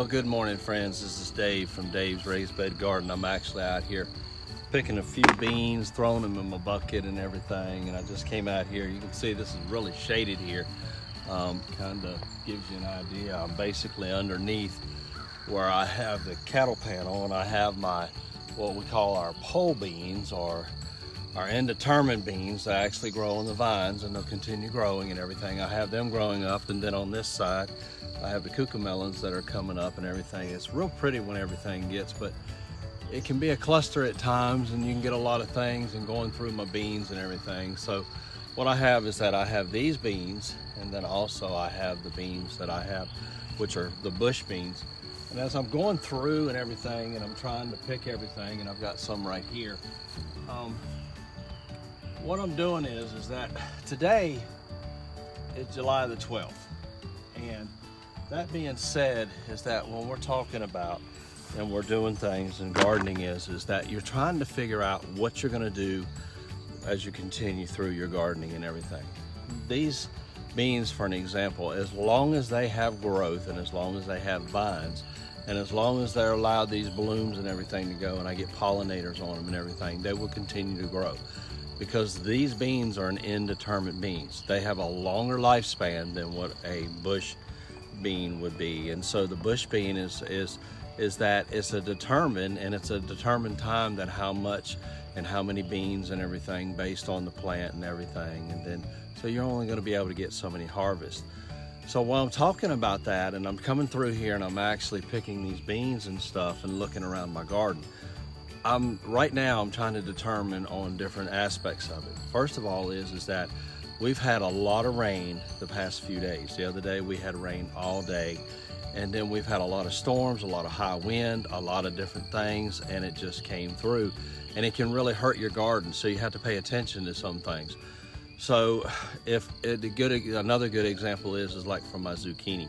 Well, good morning, friends. This is Dave from Dave's Raised Bed Garden. I'm actually out here picking a few beans, throwing them in my bucket and everything. And I just came out here. You can see this is really shaded here. Kind of gives you an idea. I'm basically underneath where I have the cattle panel, and I have my what we call our pole beans, or our indeterminate beans that actually grow on the vines, and they'll continue growing and everything. I have them growing up, and then on this side I have the cucamelons that are coming up and everything. It's real pretty when everything gets, but it can be a cluster at times, and you can get a lot of things and going through my beans and everything. So what I have is that I have these beans, and then also I have the beans that I have, which are the bush beans. And as I'm going through and everything, and I'm trying to pick everything, and I've got some right here, what I'm doing is that today is July the 12th. And that being said, is that when we're talking about and we're doing things and gardening is that you're trying to figure out what you're gonna do as you continue through your gardening and everything. These beans, for an example, as long as they have growth and as long as they have vines, and as long as they're allowed these blooms and everything to go, and I get pollinators on them and everything, they will continue to grow. Because these beans are an indeterminate beans. They have a longer lifespan than what a bush bean would be. And so the bush bean is that it's a determined time that how much and how many beans and everything based on the plant and everything. And then, so you're only gonna be able to get so many harvests. So while I'm talking about that, and I'm coming through here and I'm actually picking these beans and stuff and looking around my garden, right now I'm trying to determine on different aspects of it. First of all is that we've had a lot of rain the past few days. The other day we had rain all day, and then we've had a lot of storms, a lot of high wind, a lot of different things, and it just came through, and it can really hurt your garden. So you have to pay attention to some things. So another good example is like from my zucchini.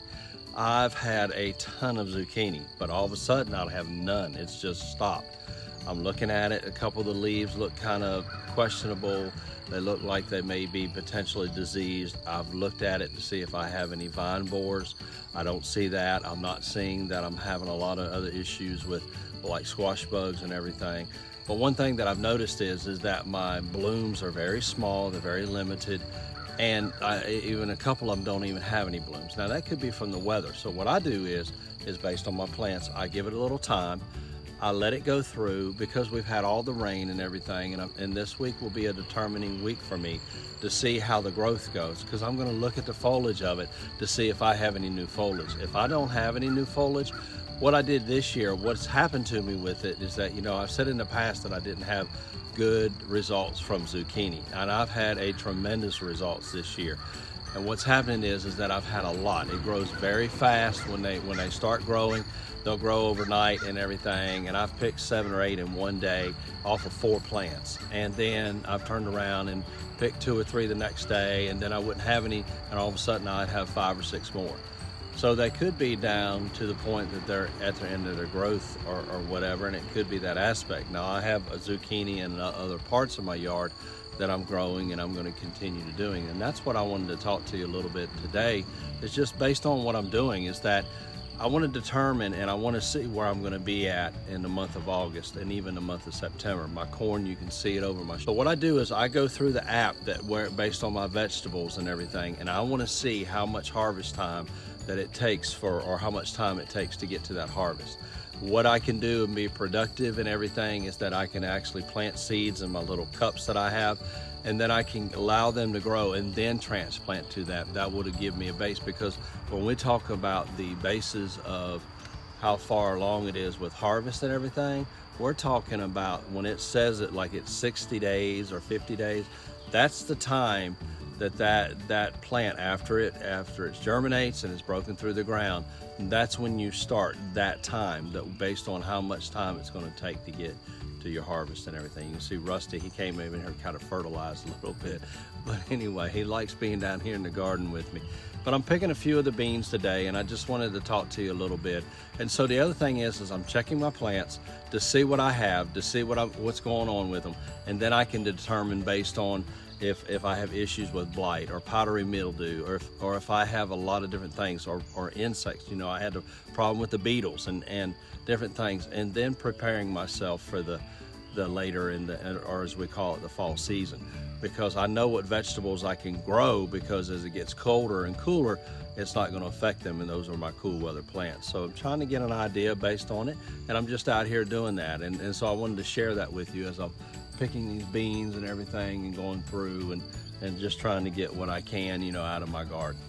I've had a ton of zucchini, but all of a sudden I'll have none. It's just stopped. I'm looking at it, a couple of the leaves look kind of questionable. They look like they may be potentially diseased. I've looked at it to see if I have any vine borers. I don't see that. I'm not seeing that I'm having a lot of other issues with like squash bugs and everything. But one thing that I've noticed is that my blooms are very small, they're very limited, and even a couple of them don't even have any blooms. Now that could be from the weather. So what I do is based on my plants, I give it a little time. I let it go through because we've had all the rain and everything, and this week will be a determining week for me to see how the growth goes, because I'm going to look at the foliage of it to see if I have any new foliage. If I don't have any new foliage, what I did this year, what's happened to me with it is that, I've said in the past that I didn't have good results from zucchini, and I've had a tremendous results this year. And what's happening is that I've had a lot. It grows very fast when they start growing. They'll grow overnight and everything, and I've picked 7 or 8 in one day off of 4 plants. And then I've turned around and picked 2 or 3 the next day, and then I wouldn't have any, and all of a sudden I'd have 5 or 6 more. So they could be down to the point that they're at the end of their growth or whatever, and it could be that aspect. Now I have a zucchini in other parts of my yard that I'm growing, and I'm going to continue to doing. And that's what I wanted to talk to you a little bit today. It's just based on what I'm doing is that I want to determine and I want to see where I'm going to be at in the month of August and even the month of September. My corn, you can see it over my shoulder. So what I do is I go through the app based on my vegetables and everything, and I want to see how much harvest time that it takes or how much time it takes to get to that harvest. What I can do and be productive and everything is that I can actually plant seeds in my little cups that I have, and then I can allow them to grow and then transplant to that. That would give me a base, because when we talk about the bases of how far along it is with harvest and everything, we're talking about when it says it like it's 60 days or 50 days, that's the time that plant after it germinates and it's broken through the ground, that's when you start that time, that based on how much time it's going to take to get to your harvest and everything. You can see Rusty, he came in here and kind of fertilized a little bit, but anyway, he likes being down here in the garden with me. But I'm picking a few of the beans today, and I just wanted to talk to you a little bit. And so the other thing is I'm checking my plants to see what I have, to see what's going on with them, and then I can determine based on if I have issues with blight or powdery mildew, or if I have a lot of different things or insects. know, I had a problem with the beetles and different things, and then preparing myself for the later in the, or as we call it, the fall season, because I know what vegetables I can grow, because as it gets colder and cooler, it's not going to affect them, and those are my cool weather plants. So I'm trying to get an idea based on it, and I'm just out here doing that, and so I wanted to share that with you as I'm picking these beans and everything and going through and just trying to get what I can, you know, out of my garden.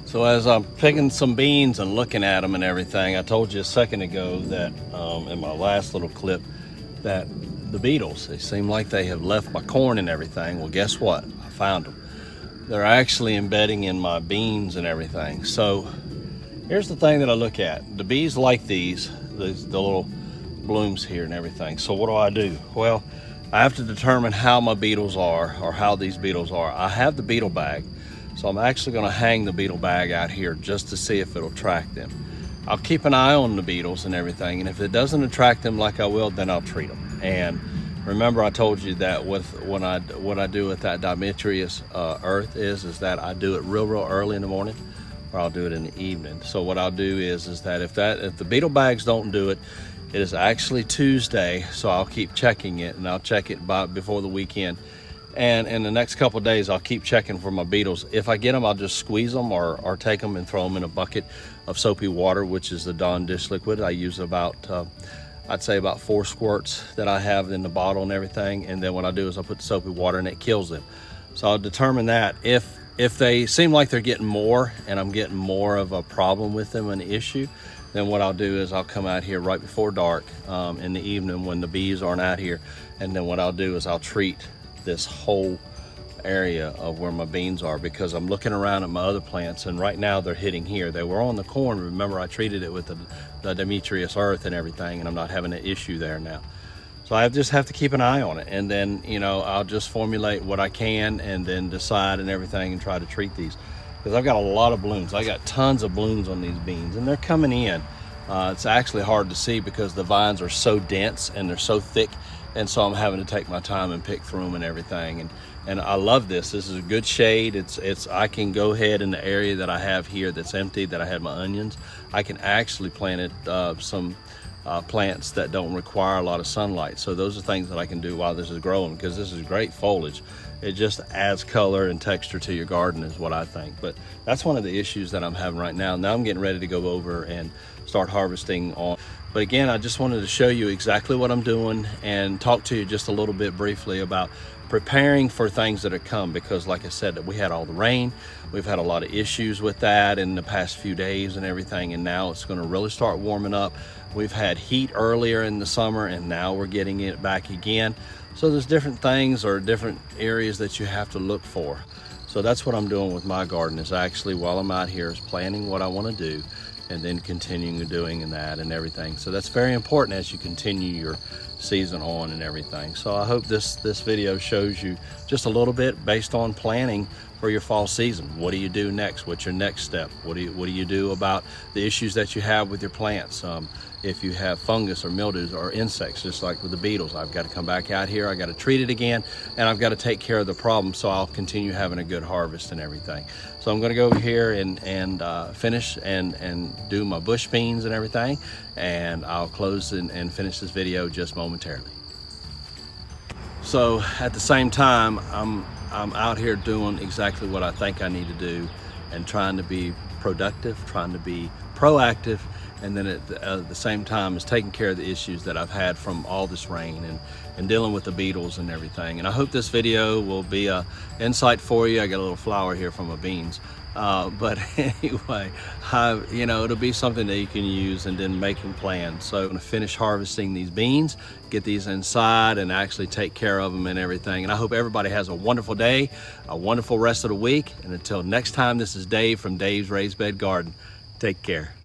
So as I'm picking some beans and looking at them and everything, I told you a second ago that in my last little clip that the beetles, they seem like they have left my corn and everything. Well, guess what? I found them. They're actually embedding in my beans and everything. So here's the thing that I look at. The bees like the little blooms here and everything. So what do? Well, I have to determine how my beetles are, or how these beetles are. I have the beetle bag, so I'm actually going to hang the beetle bag out here just to see if it'll attract them. I'll keep an eye on the beetles and everything, and if it doesn't attract them like I will, then I'll treat them. And remember, I told you that with what I do with that dimetris earth is that I do it real early in the morning, or I'll do it in the evening. So what I'll do is that if the beetle bags don't do it, it is actually Tuesday, so I'll keep checking it, and I'll check it before the weekend. And in the next couple of days, I'll keep checking for my beetles. If I get them, I'll just squeeze them or take them and throw them in a bucket of soapy water, which is the Dawn dish liquid. I use about, I'd say about 4 squirts that I have in the bottle and everything. And then what I do is I put the soapy water and it kills them. So I'll determine that. If they seem like they're getting more and I'm getting more of a problem with them, an issue, then what I'll do is I'll come out here right before dark in the evening when the bees aren't out here. And then what I'll do is I'll treat this whole area of where my beans are, because I'm looking around at my other plants, and right now they're hitting here. They were on the corn. Remember, I treated it with the dimetris earth and everything, and I'm not having an issue there now. So I just have to keep an eye on it, and then, you know, I'll just formulate what I can and then decide and everything and try to treat these, because I've got a lot of blooms. I got tons of blooms on these beans, and they're coming in. It's actually hard to see because the vines are so dense and they're so thick, and so I'm having to take my time and pick through them and everything. And I love this. This is a good shade. I can go ahead in the area that I have here that's empty, that I had my onions. I can actually plant some plants that don't require a lot of sunlight. So those are things that I can do while this is growing, because this is great foliage. It just adds color and texture to your garden, is what I think. But that's one of the issues that I'm having right now. Now I'm getting ready to go over and start harvesting on. But again, I just wanted to show you exactly what I'm doing and talk to you just a little bit briefly about preparing for things that are come, because like I said, that we had all the rain. We've had a lot of issues with that in the past few days and everything, and now it's going to really start warming up. We've had heat earlier in the summer, and now we're getting it back again. So there's different things or different areas that you have to look for. So that's what I'm doing with my garden, is actually while I'm out here is planning what I want to do, and then continuing doing that and everything. So that's very important as you continue your season on and everything. So I hope this video shows you just a little bit based on planning for your fall season. What do you do next? What's your next step? What do you do about the issues that you have with your plants? If you have fungus or mildews or insects, just like with the beetles, I've got to come back out here, I got to treat it again, and I've got to take care of the problem so I'll continue having a good harvest and everything. So I'm going to go over here and finish and do my bush beans and everything, and I'll close and finish this video just momentarily. So at the same time, I'm out here doing exactly what I think I need to do, and trying to be productive, trying to be proactive, and then at the same time is taking care of the issues that I've had from all this rain and dealing with the beetles and everything. And I hope this video will be a insight for you. I got a little flower here from my beans. But anyway, it'll be something that you can use and then making plans. So I'm gonna finish harvesting these beans, get these inside and actually take care of them and everything. And I hope everybody has a wonderful day, a wonderful rest of the week. And until next time, this is Dave from Dave's Raised Bed Garden. Take care.